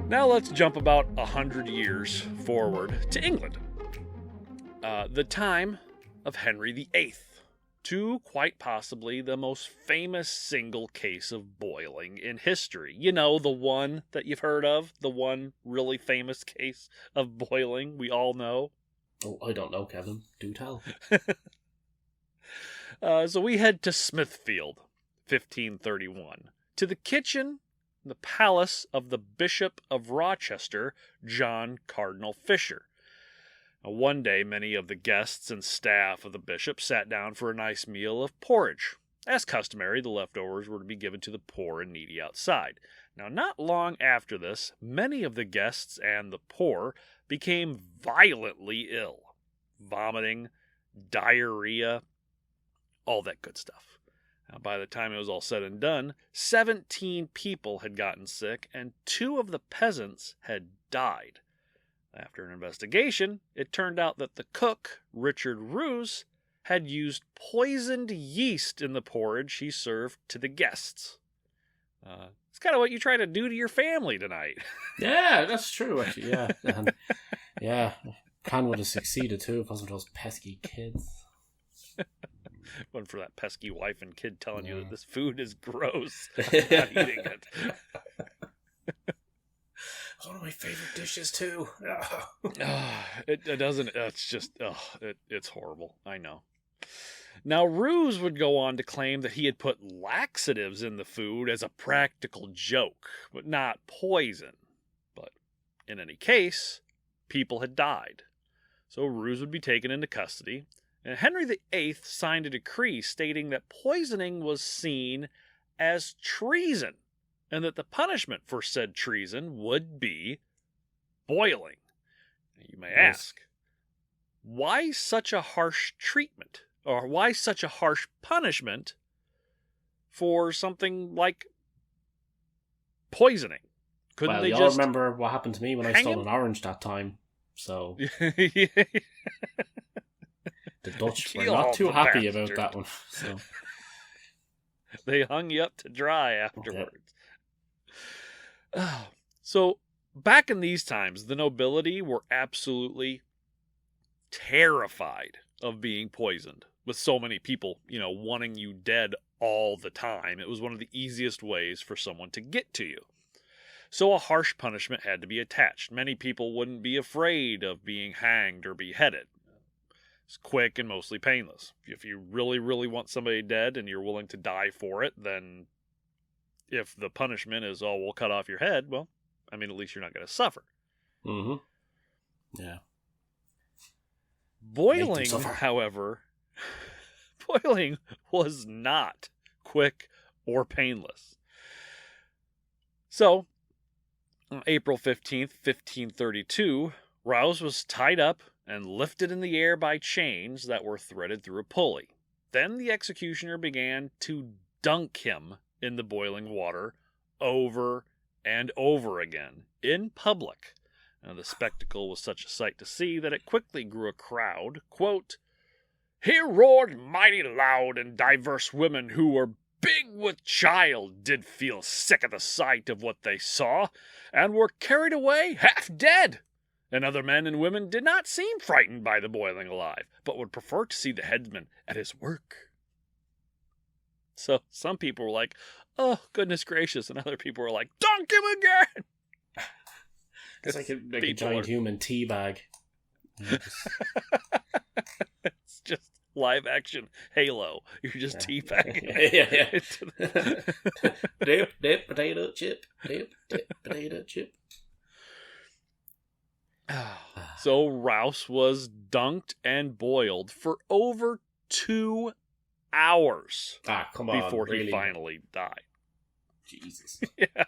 Now let's jump about 100 years forward to England. The time of Henry VIII, to quite possibly the most famous single case of boiling in history. You know, the one that you've heard of, the one really famous case of boiling we all know. Oh, I don't know, Kevin. Do tell. So we head to Smithfield, 1531, to the kitchen, the palace of the Bishop of Rochester, John Cardinal Fisher. Now, one day, many of the guests and staff of the bishop sat down for a nice meal of porridge. As customary, the leftovers were to be given to the poor and needy outside. Now, not long after this, many of the guests and the poor became violently ill. Vomiting, diarrhea, all that good stuff. Now, by the time it was all said and done, 17 people had gotten sick, and 2 of the peasants had died. After an investigation, it turned out that the cook, Richard Rouse, had used poisoned yeast in the porridge he served to the guests. It's kind of what you try to do to your family tonight. Yeah, that's true, actually, yeah. And, yeah, Khan would have succeeded too if it wasn't for those pesky kids. One for that pesky wife and kid telling you that this food is gross. I'm not eating it. It's one of my favorite dishes too. It doesn't. It's just. It's horrible. I know. Now, Rouse would go on to claim that he had put laxatives in the food as a practical joke, but not poison. But in any case, people had died. So Rouse would be taken into custody, and Henry VIII signed a decree stating that poisoning was seen as treason, and that the punishment for said treason would be boiling. You may ask, why such a harsh treatment? Or why such a harsh punishment for something like poisoning? Couldn't they y'all just remember what happened to me when I stole an orange that time, so... The Dutch were not too happy about that one, so... They hung you up to dry afterwards. Okay. So, back in these times, the nobility were absolutely terrified of being poisoned, with so many people, wanting you dead all the time. It was one of the easiest ways for someone to get to you. So a harsh punishment had to be attached. Many people wouldn't be afraid of being hanged or beheaded. It's quick and mostly painless. If you really, really want somebody dead and you're willing to die for it, then if the punishment is, we'll cut off your head, well, at least you're not going to suffer. Mm-hmm. Yeah. Boiling, however, boiling was not quick or painless. So, on April 15th, 1532, Rouse was tied up and lifted in the air by chains that were threaded through a pulley. Then the executioner began to dunk him in the boiling water over and over again in public. Now, the spectacle was such a sight to see that it quickly grew a crowd. Quote, "He roared mighty loud, and divers women who were big with child did feel sick at the sight of what they saw, and were carried away half dead. And other men and women did not seem frightened by the boiling alive, but would prefer to see the headsman at his work." So some people were like, "Oh, goodness gracious," and other people were like, "Dunk him again!" It's like a giant human tea bag. It's just live action Halo. You're just teabagging. Yeah. Dip, potato chip. Dip, potato chip. So Rouse was dunked and boiled for over 2 hours. Come on, before really? He finally died. Jesus. Yeah.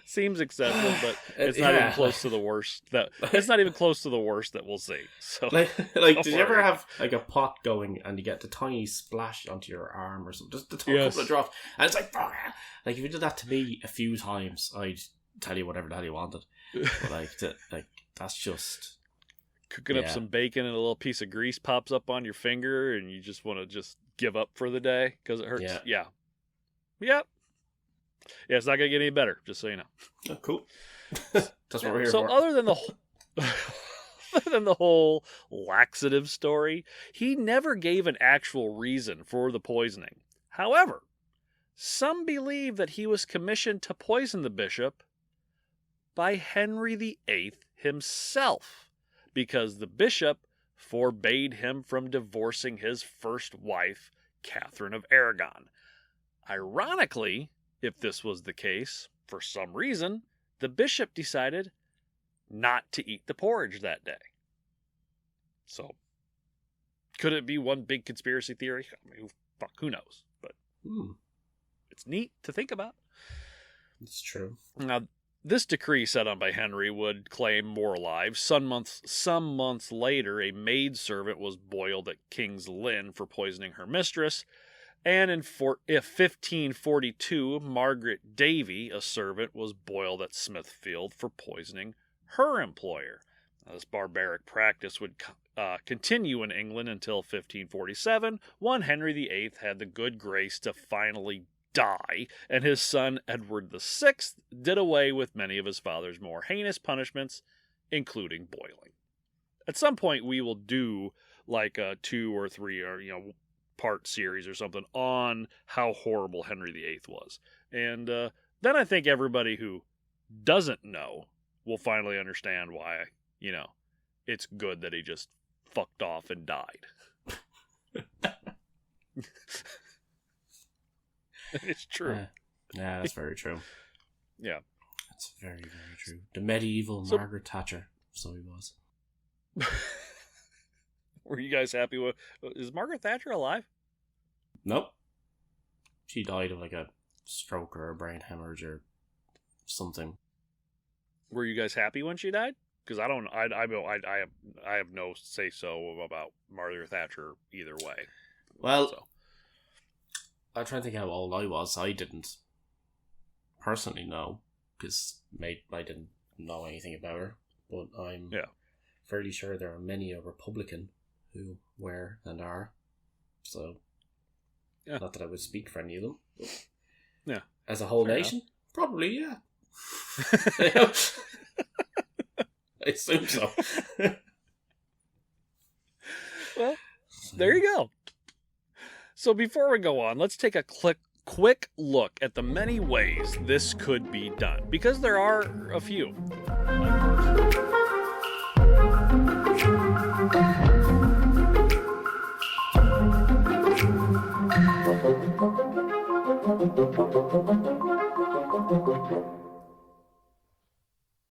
Seems excessive, but it's not even close to the worst. It's not even close to the worst that we'll see. So, did you ever have a pot going and you get the tiny splash onto your arm or something? Just the couple of drops, and it's like if you did that to me a few times, I'd tell you whatever the hell you wanted. But that's just cooking up some bacon and a little piece of grease pops up on your finger, and you just want to just give up for the day because it hurts. Yeah. Yeah. Yep. Yeah, it's not going to get any better, just so you know. Oh, cool. That's what we're here for. So other than the whole laxative story, he never gave an actual reason for the poisoning. However, some believe that he was commissioned to poison the bishop by Henry VIII himself, because the bishop forbade him from divorcing his first wife, Catherine of Aragon. Ironically, if this was the case, for some reason, the bishop decided not to eat the porridge that day. So, could it be one big conspiracy theory? I mean, who knows? But it's neat to think about. It's true. Now, this decree set on by Henry would claim more alive. Some months later, a maidservant was boiled at King's Lynn for poisoning her mistress. And in 1542, Margaret Davy, a servant, was boiled at Smithfield for poisoning her employer. Now, this barbaric practice would continue in England until 1547, when Henry VIII had the good grace to finally die, and his son Edward VI did away with many of his father's more heinous punishments, including boiling. At some point, we will do like a 2 or 3 or part series or something on how horrible Henry VIII was, and then I think everybody who doesn't know will finally understand why it's good that he just fucked off and died. It's true. Yeah, that's very true. Yeah. That's very, very true. The medieval Margaret Thatcher, so he was. Were you guys happy with... Is Margaret Thatcher alive? Nope. She died of like a stroke or a brain hemorrhage or something. Were you guys happy when she died? Because I have no say so about Margaret Thatcher either way. Well, I'm trying to think how old I was. I didn't personally know, because I didn't know anything about her. But I'm fairly sure there are many a Republican who were and are. So, not that I would speak for any of them. Yeah. As a whole Fair nation, enough. Probably, yeah. I assume so. Well, there you go. So before we go on, let's take a quick look at the many ways this could be done, because there are a few.